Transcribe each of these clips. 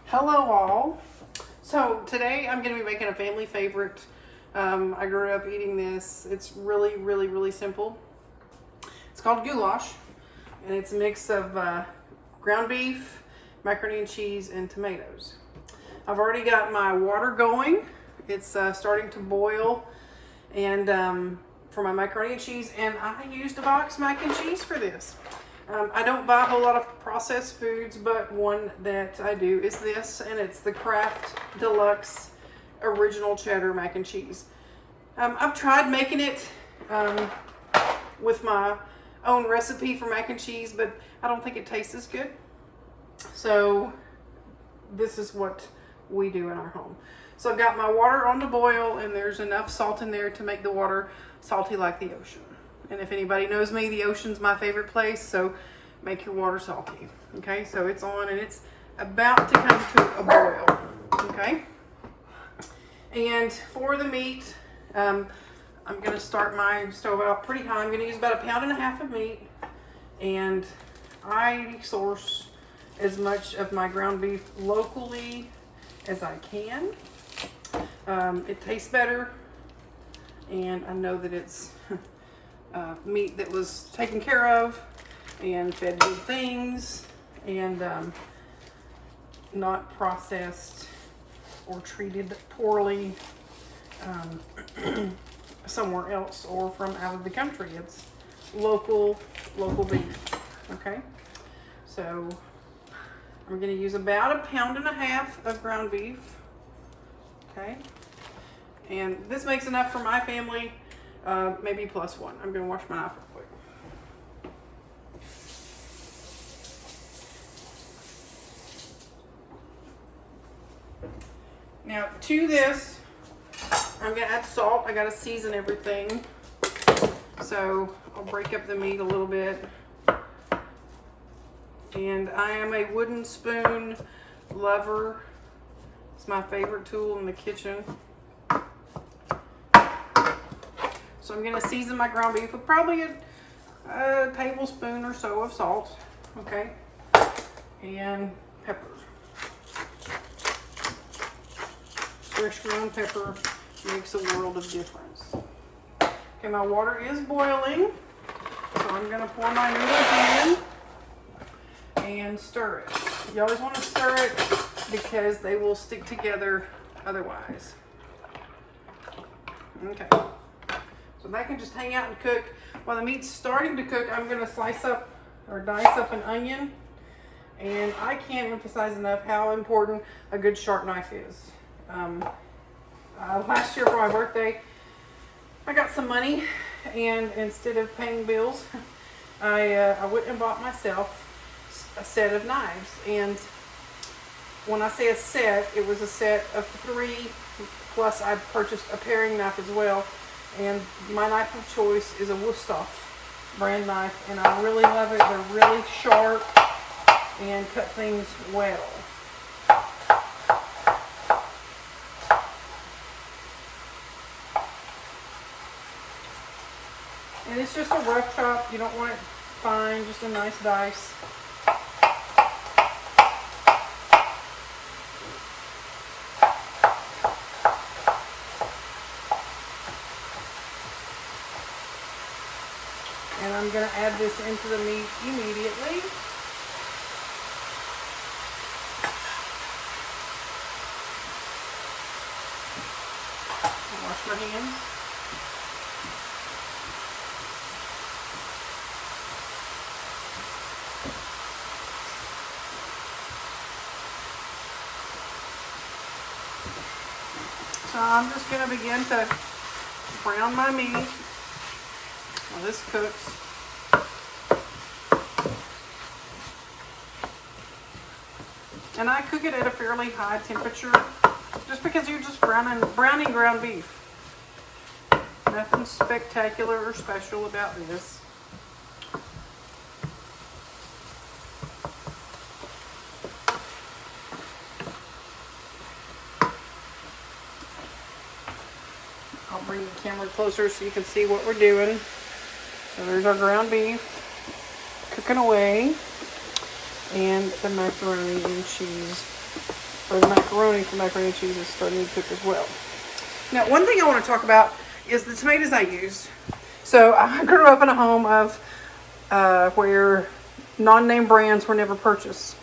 Hello all. So today I'm going to be making a family favorite. I grew up eating this. It's really simple. It's called goulash, and it's a mix of ground beef, macaroni and cheese, and tomatoes. I've already got my water going. It's starting to boil, and for my macaroni and cheese, and I used a box mac and cheese for this. I don't buy a whole lot of processed foods, but one that I do is this, and it's the Kraft Deluxe Original Cheddar Mac and Cheese. I've tried making it with my own recipe for mac and cheese, but I don't think it tastes as good. So this is what we do in our home. So I've got my water on the boil, and there's enough salt in there to make the water salty like the ocean. And if anybody knows me, the ocean's my favorite place, so make your water salty. Okay, so it's on and it's about to come to a boil. Okay, and for the meat, I'm going to start my stove out pretty high. I'm going to use about 1.5 pounds of meat, and I source as much of my ground beef locally as I can. It tastes better, and I know that it's meat that was taken care of and fed good things, and not processed or treated poorly somewhere else or from out of the country. It's local beef. Okay, so I'm going to use about 1.5 pounds of ground beef. Okay, and this makes enough for my family. Maybe plus one. I'm going to wash my knife real quick. Now to this, I'm going to add salt. I got to season everything. So I'll break up the meat a little bit. And I am a wooden spoon lover. It's my favorite tool in the kitchen. So I'm going to season my ground beef with probably a tablespoon or so of salt, okay, and pepper. Fresh ground pepper makes a world of difference. Okay, my water is boiling, so I'm going to pour my noodles in and stir it. You always want to stir it because they will stick together otherwise. Okay. So that can just hang out and cook. While the meat's starting to cook, I'm going to slice up or dice up an onion. And I can't emphasize enough how important a good sharp knife is. Last year for my birthday, I got some money, and instead of paying bills, I went and bought myself a set of knives. And when I say a set, it was a set of 3, plus I purchased a paring knife as well. And my knife of choice is a Goulash brand knife, and I really love it. They're really sharp and cut things well. And it's just a rough chop. You don't want it fine, just a nice dice. And I'm going to add this into the meat immediately. I'll wash my hands. So I'm just going to begin to brown my meat. Well, this cooks. And I cook it at a fairly high temperature, just because you're just browning ground beef. Nothing spectacular or special about this. I'll bring the camera closer so you can see what we're doing. So there's our ground beef cooking away, and the macaroni and cheese or the macaroni for macaroni and cheese is starting to cook as well. Now, one thing I want to talk about is the tomatoes I used. So I grew up in a home of where non-name brands were never purchased.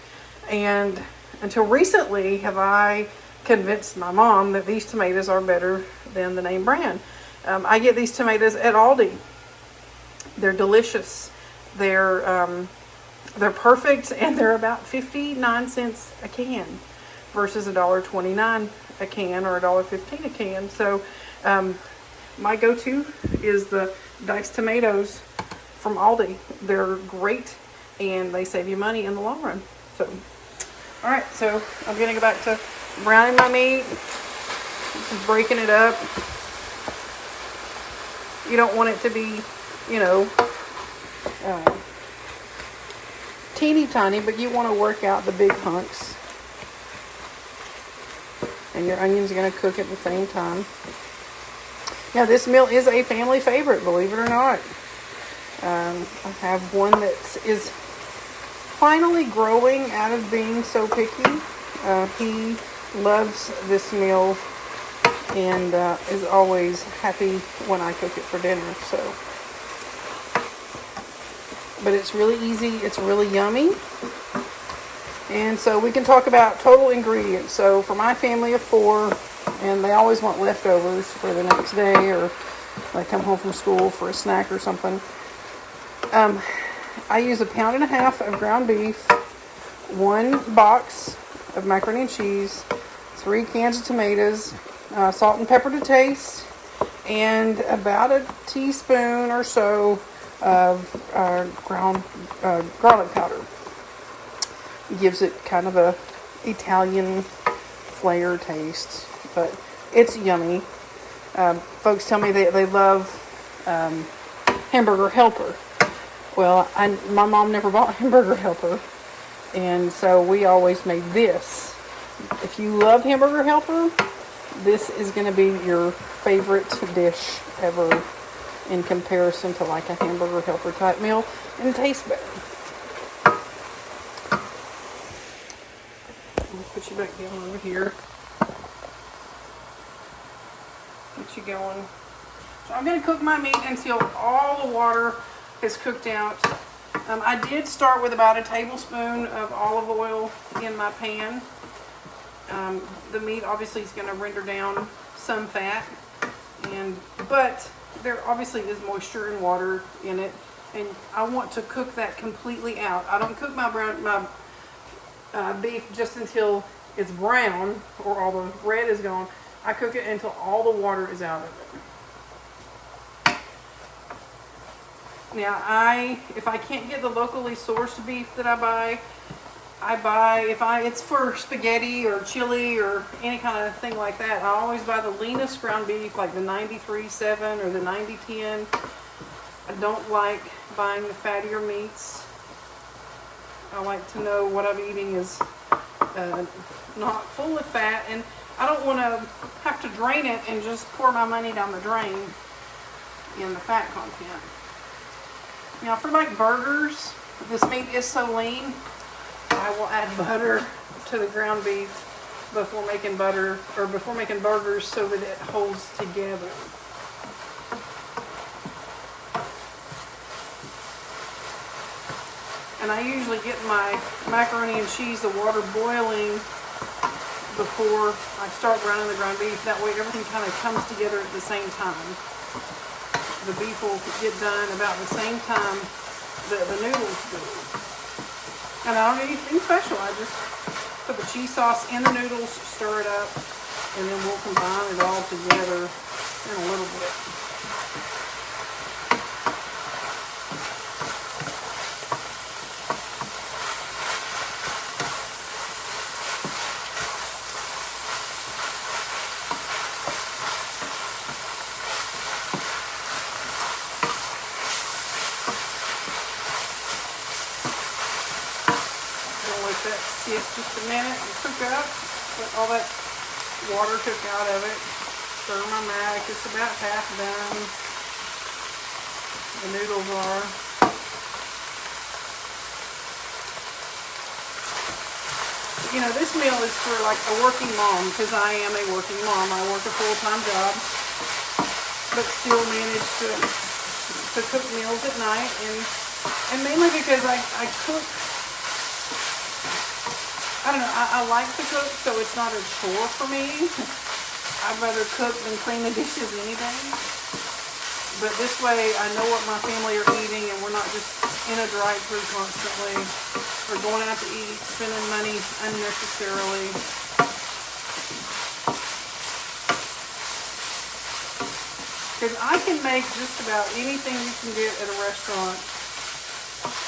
And until recently have I convinced my mom that these tomatoes are better than the name brand. I get these tomatoes at Aldi. They're delicious. They're perfect, and they're about 59 cents a can versus $1.29 a can or $1.15 a can. So my go-to is the diced tomatoes from Aldi. They're great, and they save you money in the long run. So, all right, so I'm going to go back to browning my meat, just breaking it up. You don't want it to be, you know, teeny tiny, but you want to work out the big hunks. And your onions are going to cook at the same time. Now, this meal is a family favorite, believe it or not. I have one that is finally growing out of being so picky. He loves this meal and is always happy when I cook it for dinner. So, but it's really easy. It's really yummy. And so we can talk about total ingredients. So for my family of 4, and they always want leftovers for the next day, or they come home from school for a snack or something. I use 1.5 pounds of ground beef, 1 box of macaroni and cheese, 3 cans of tomatoes, salt and pepper to taste, and about a teaspoon or so of ground garlic powder. It gives it kind of a Italian flair taste, but it's yummy. Folks tell me they love Hamburger Helper. Well, my mom never bought Hamburger Helper, and so we always made this. If you love Hamburger Helper, this is going to be your favorite dish ever in comparison to like a Hamburger Helper type meal, and it tastes better. I'll put you back down over here. Get you going. So I'm going to cook my meat until all the water is cooked out. I did start with about a tablespoon of olive oil in my pan. The meat obviously is going to render down some fat, but there obviously is moisture and water in it, and I want to cook that completely out. I don't cook my beef just until it's brown or all the red is gone. I cook it until all the water is out of it. Now, if I can't get the locally sourced beef that I buy, it's for spaghetti or chili or any kind of thing like that, I always buy the leanest ground beef, like the 93.7 or the 90.10. I don't like buying the fattier meats. I like to know what I'm eating is not full of fat, and I don't want to have to drain it and just pour my money down the drain in the fat content. Now, for like burgers, this meat is so lean, I will add butter to the ground beef before making burgers so that it holds together. And I usually get my macaroni and cheese, the water boiling before I start browning the ground beef. That way everything kind of comes together at the same time. The beef will get done about the same time that the noodles do. And I don't do anything special. I just put the cheese sauce in the noodles, stir it up, and then we'll combine it all together in a little bit. That sit just a minute and cook up. Let all that water cook out of it. Stir my mac. It's about half done. The noodles are. You know, this meal is for like a working mom, because I am a working mom. I work a full-time job, but still manage to cook meals at night, and mainly because I cook. I don't know, I like to cook, so it's not a chore for me. I'd rather cook than clean the dishes any day. But this way, I know what my family are eating, and we're not just in a drive-thru constantly, or going out to eat, spending money unnecessarily. Because I can make just about anything you can get at a restaurant,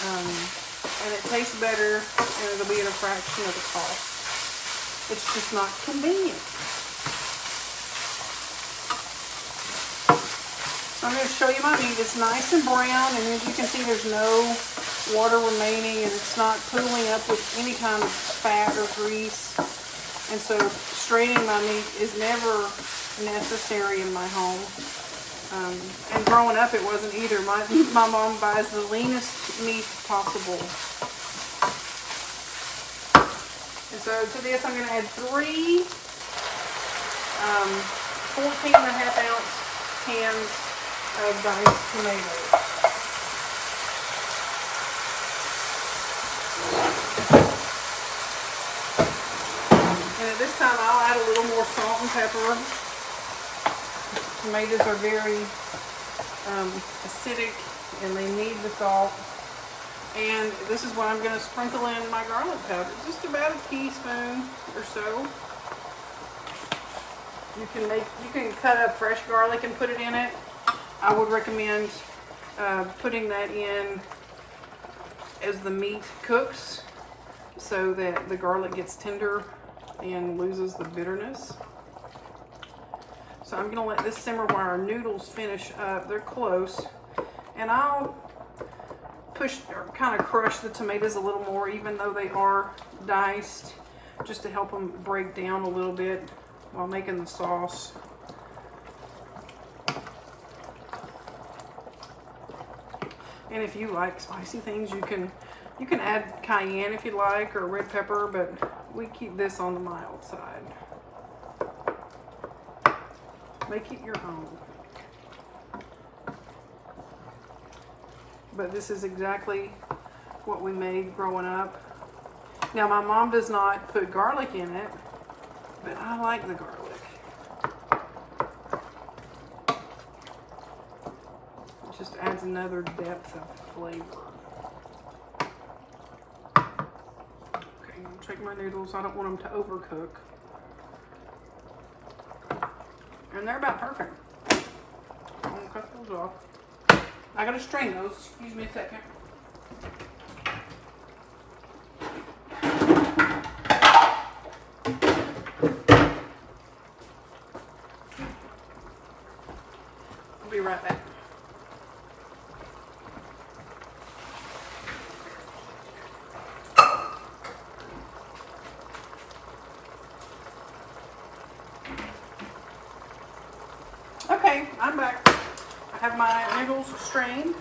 and it tastes better, and it'll be at a fraction of the cost. It's just not convenient. So I'm going to show you my meat. It's nice and brown, and as you can see, there's no water remaining, and it's not pooling up with any kind of fat or grease. And so straining my meat is never necessary in my home. And growing up, it wasn't either. My mom buys the leanest meat possible. And so to this, I'm going to add 3 14.5-ounce cans of diced tomatoes. And at this time, I'll add a little more salt and pepper. Tomatoes are very acidic, and they need the salt. And this is when I'm going to sprinkle in my garlic powder, just about a teaspoon or so. You can cut up fresh garlic and put it in it. I would recommend putting that in as the meat cooks, so that the garlic gets tender and loses the bitterness. So I'm going to let this simmer while our noodles finish up. They're close. And I'll push or kind of crush the tomatoes a little more, even though they are diced, just to help them break down a little bit while making the sauce. And if you like spicy things, you can add cayenne if you like, or red pepper, but we keep this on the mild side. Make it your own. But this is exactly what we made growing up. Now, my mom does not put garlic in it, but I like the garlic. It just adds another depth of flavor. Okay, I'll check my noodles. I don't want them to overcook. And they're about perfect. I'm gonna cut those off. I gotta strain those. Excuse me a second. I'll be right back. Okay, I'm back. I have my noodles strained,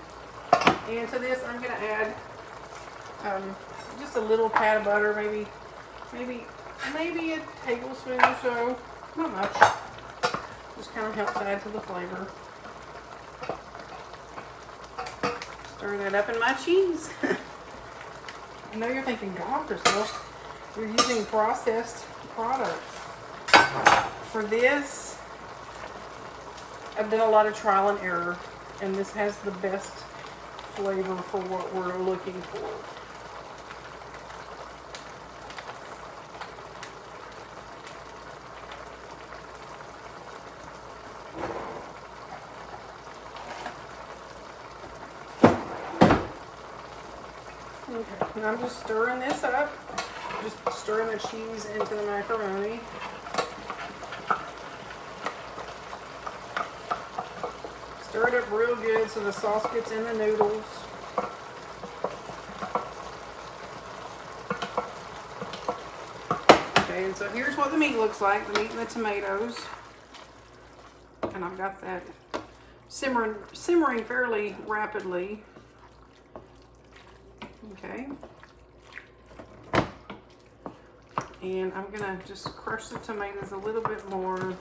and to this I'm going to add just a little pat of butter, maybe a tablespoon or so, not much. Just kind of helps add to the flavor. Stir that up in my cheese. I know you're thinking, God, Crystal, you're using processed product. For this, I've done a lot of trial and error, and this has the best flavor for what we're looking for. Okay, and I'm just stirring this up, just stirring the cheese into the macaroni. Stir it up real good so the sauce gets in the noodles. Okay, and so here's what the meat looks like, the meat and the tomatoes. And I've got that simmering fairly rapidly. Okay. And I'm gonna just crush the tomatoes a little bit more,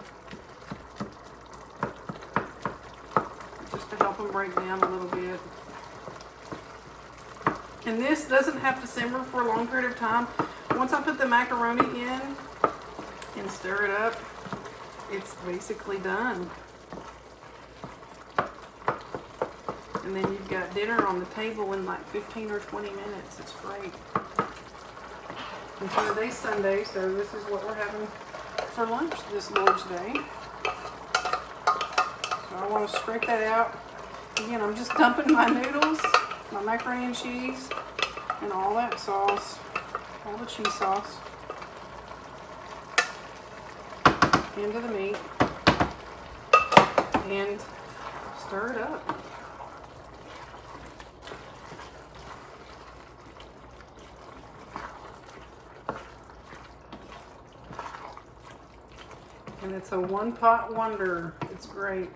just to help them break down a little bit. And this doesn't have to simmer for a long period of time. Once I put the macaroni in and stir it up, it's basically done. And then you've got dinner on the table in like 15 or 20 minutes. It's great. And so today's Sunday, so this is what we're having for lunch this Lord's Day. So I want to scrape that out. Again, I'm just dumping my noodles, my macaroni and cheese, and all that sauce, all the cheese sauce, into the meat, and stir it up. And it's a one-pot wonder. It's great.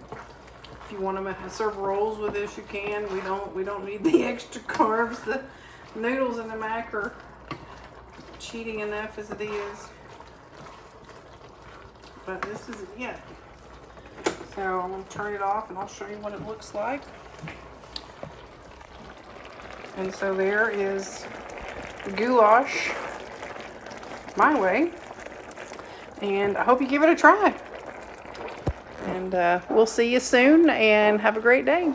If you want to serve rolls with this, you can. We don't need the extra carbs. The noodles and the mac are cheating enough as it is. But this isn't yet. So I'm going to turn it off and I'll show you what it looks like. And so there is goulash my way. And I hope you give it a try. And we'll see you soon and have a great day.